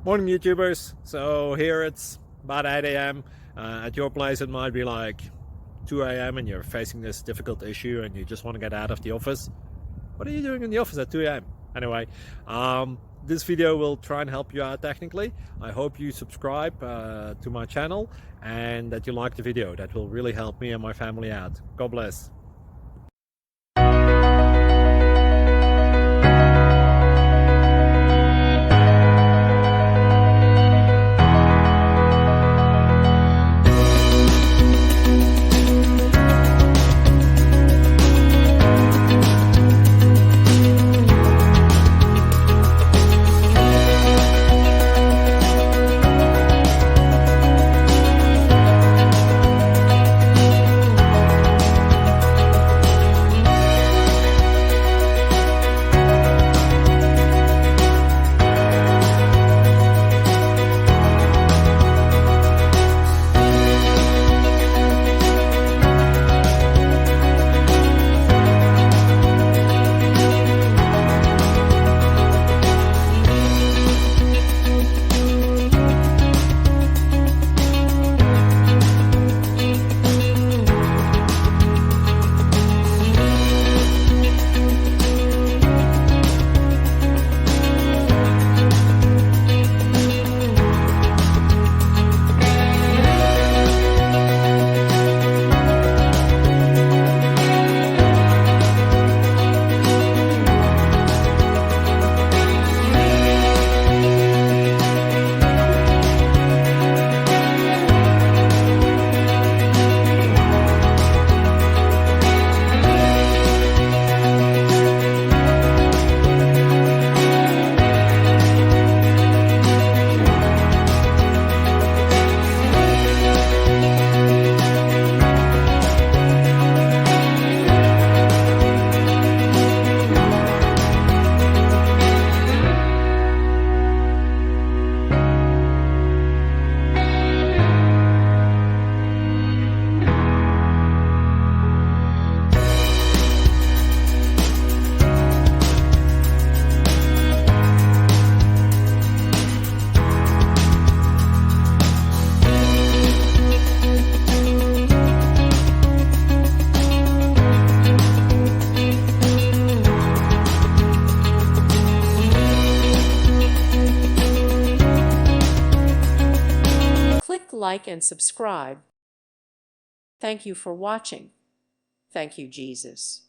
Morning YouTubers. So here it's about 8 a.m. At your place it might be like 2 a.m. and you're facing this difficult issue and you just want to get out of the office. What are you doing in the office at 2 a.m.? Anyway, this video will try and help you out technically. I hope you subscribe to my channel and that you like the video. That will really help me and my family out. God bless. Click like and subscribe. Thank you for watching. Thank you, Jesus.